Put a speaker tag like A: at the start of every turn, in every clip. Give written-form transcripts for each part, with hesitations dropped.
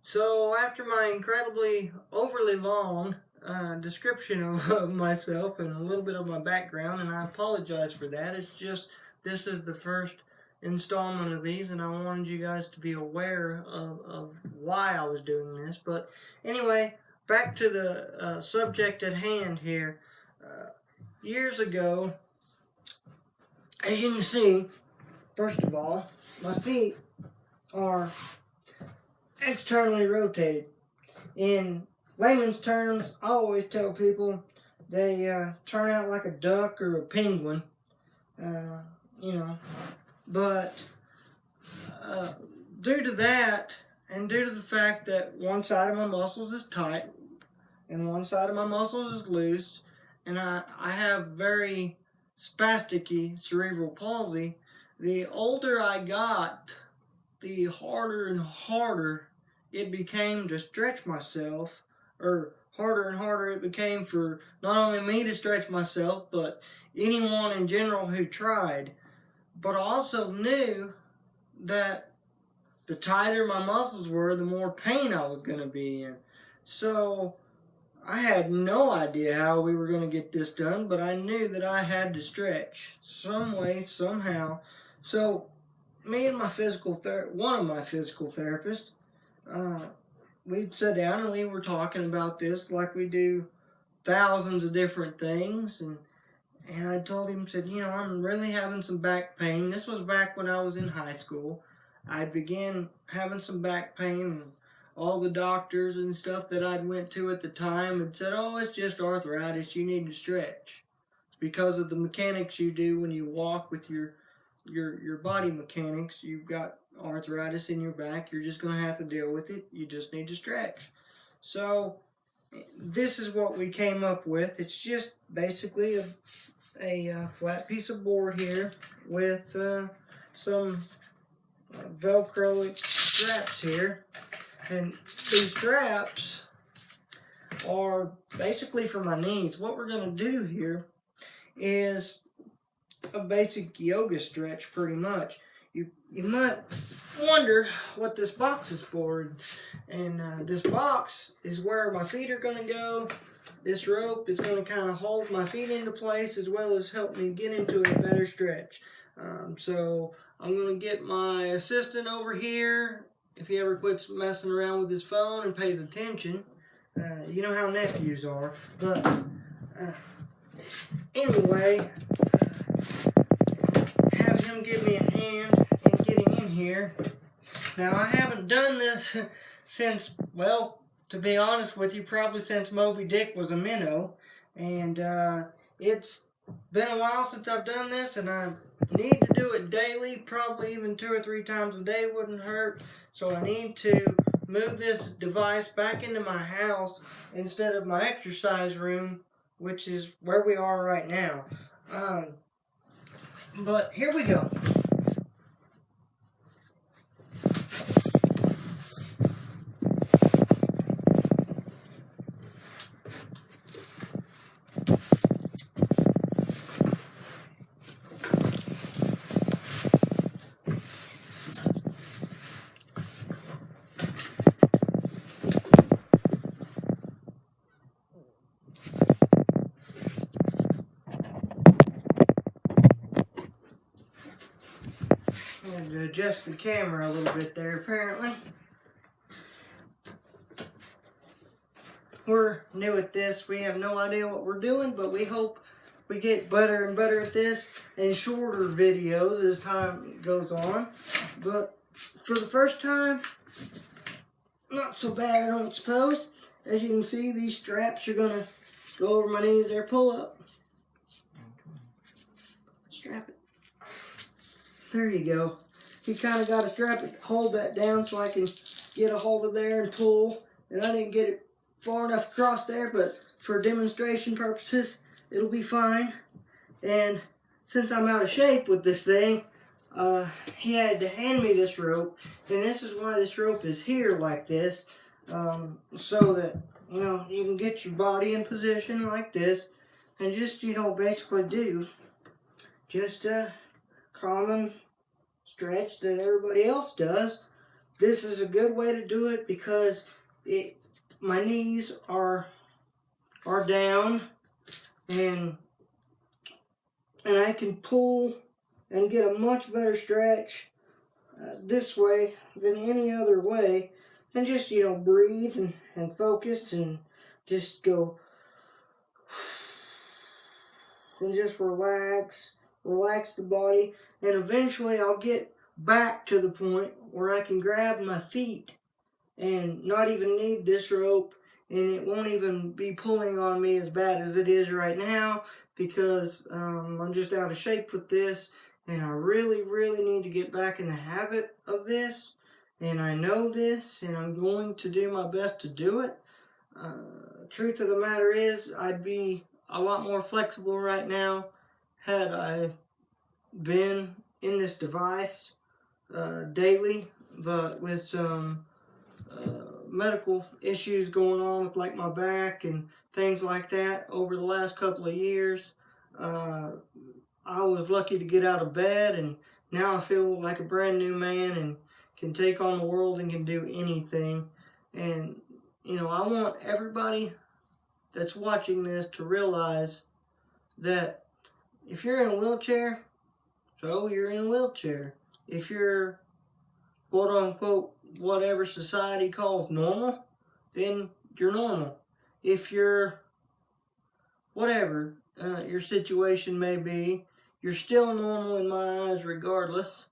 A: So after my incredibly overly long description of myself and a little bit of my background, and I apologize for that. It's just this is the first installment of these, and I wanted you guys to be aware of why I was doing this. But anyway, back to the subject at hand here. Years ago, as you can see, first of all, my feet are externally rotated. In layman's terms, I always tell people they turn out like a duck or a penguin, uh, you know. But uh, due to that, and due to the fact that one side of my muscles is tight and one side of my muscles is loose, and I have very spasticky cerebral palsy, the older I got, the harder and harder it became to stretch myself, or harder and harder it became for not only me to stretch myself, but anyone in general who tried. But I also knew that the tighter my muscles were, the more pain I was going to be in. So I had no idea how we were going to get this done, but I knew that I had to stretch some way, somehow. So me and one of my physical therapists, we'd sit down and we were talking about this like we do thousands of different things, and I told him, said, I'm really having some back pain. This was back when I was in high school. I began having some back pain, and all the doctors and stuff that I'd went to at the time had said, oh, it's just arthritis, you need to stretch. It's because of the mechanics you do when you walk with your body mechanics. You've got arthritis in your back. You're just going to have to deal with it. You just need to stretch. So this is what we came up with. It's just basically a flat piece of board here with some Velcro straps here. And these straps are basically for my knees. What we're going to do here is a basic yoga stretch, pretty much. You might wonder what this box is for, and this box is where my feet are going to go. This rope is going to kind of hold my feet into place as well as help me get into a better stretch. So I'm going to get my assistant over here. If he ever quits messing around with his phone and pays attention, you know how nephews are. But anyway, have him give me a hand in getting in here. Now, I haven't done this since, well, to be honest with you, probably since Moby Dick was a minnow. And it's been a while since I've done this, and I need to do it daily. Probably even 2 or 3 times a day wouldn't hurt. So I need to move this device back into my house instead of my exercise room, which is where we are right now. But here we go. And to adjust the camera a little bit there, apparently. We're new at this. We have no idea what we're doing, but we hope we get better and better at this and shorter videos as time goes on. But for the first time, not so bad, I don't suppose. As you can see, these straps are going to go over my knees there. Pull up. Strap it. There you go. You kind of got to strap it, hold that down so I can get a hold of there and pull. And I didn't get it far enough across there, but for demonstration purposes, it'll be fine. And since I'm out of shape with this thing, he had to hand me this rope. And this is why this rope is here like this, so that, you can get your body in position like this. And just, basically do just a common stretch that everybody else does. this is a good way to do it because my knees are down, and I can pull and get a much better stretch this way than any other way, and just, you know, breathe and focus and just go and just relax the body, and eventually I'll get back to the point where I can grab my feet and not even need this rope, and it won't even be pulling on me as bad as it is right now because I'm just out of shape with this, and I really need to get back in the habit of this, and I know this, and I'm going to do my best to do it. Truth of the matter is, I'd be a lot more flexible right now had I been in this device daily, but with some medical issues going on with like my back and things like that over the last couple of years, I was lucky to get out of bed, and now I feel like a brand new man and can take on the world and can do anything. And you know, I want everybody that's watching this to realize that if you're in a wheelchair, so you're in a wheelchair. If you're quote unquote whatever society calls normal, then you're normal. If you're whatever your situation may be, you're still normal in my eyes regardless,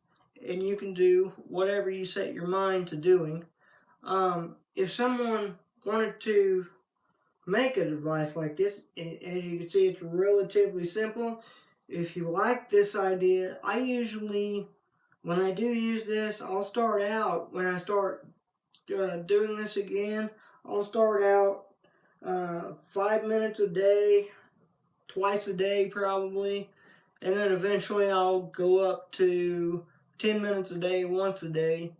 A: and you can do whatever you set your mind to doing. If someone wanted to make a device like this, as you can see, it's relatively simple. If you like this idea, I usually, when I do use this, I'll start out, when I start doing this again, I'll start out 5 minutes a day, twice a day probably, and then eventually I'll go up to 10 minutes a day, once a day,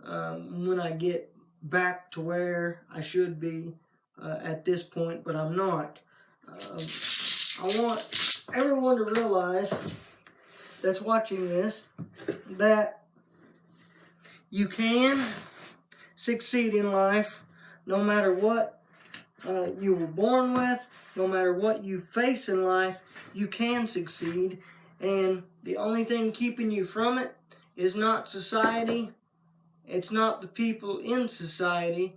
A: when I get back to where I should be at this point, but I'm not. I want everyone to realize that's watching this that you can succeed in life no matter what you were born with, no matter what you face in life. You can succeed, and the only thing keeping you from it is not society, it's not the people in society,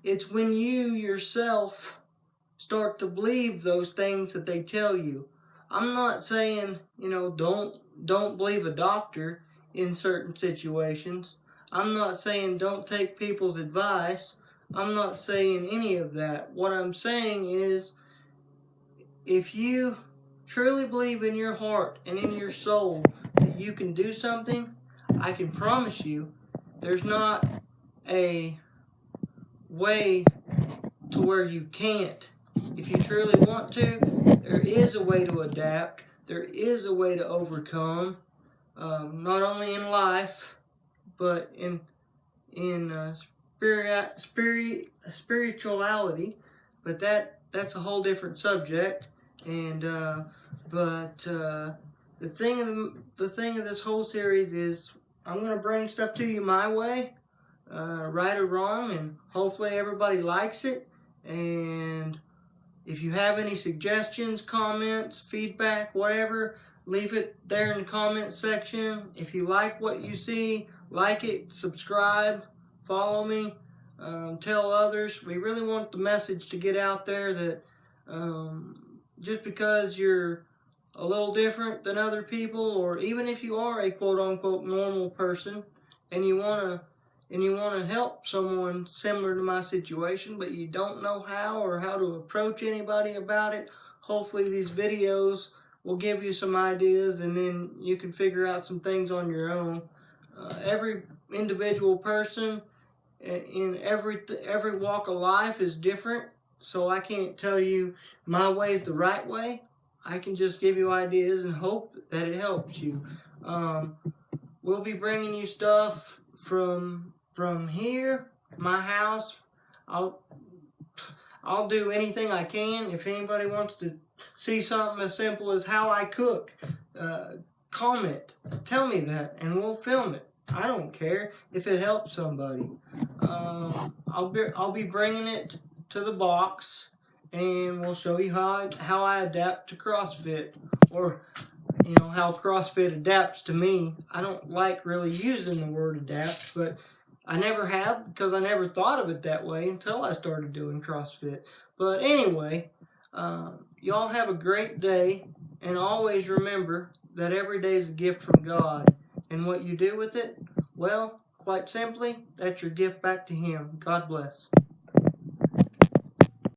A: it's when you yourself start to believe those things that they tell you. I'm not saying, you know, don't believe a doctor in certain situations. I'm not saying don't take people's advice. I'm not saying any of that. What I'm saying is, if you truly believe in your heart and in your soul that you can do something, I can promise you there's not a way to where you can't. If you truly want to, there is a way to adapt. There is a way to overcome, not only in life, but in spirituality. But that's a whole different subject. And the thing of this whole series is, I'm gonna bring stuff to you my way, right or wrong, and hopefully everybody likes it. And if you have any suggestions, comments, feedback, whatever, leave it there in the comment section. If you like what you see, like it, subscribe, follow me, tell others. We really want the message to get out there that just because you're a little different than other people, or even if you are a quote-unquote normal person and you want to help someone similar to my situation, but you don't know how or how to approach anybody about it, hopefully these videos will give you some ideas, and then you can figure out some things on your own. Every individual person in every walk of life is different, so I can't tell you my way is the right way. I can just give you ideas and hope that it helps you. We'll be bringing you stuff from here, my house. I'll do anything I can. If anybody wants to see something as simple as how I cook, comment, tell me that, and we'll film it. I don't care if it helps somebody. I'll be bringing it to the box, and we'll show you how I adapt to CrossFit, or how CrossFit adapts to me. I don't like really using the word adapt, but I never have, because I never thought of it that way until I started doing CrossFit. But anyway, y'all have a great day, and always remember that every day is a gift from God, and what you do with it, well, quite simply, that's your gift back to Him. God bless.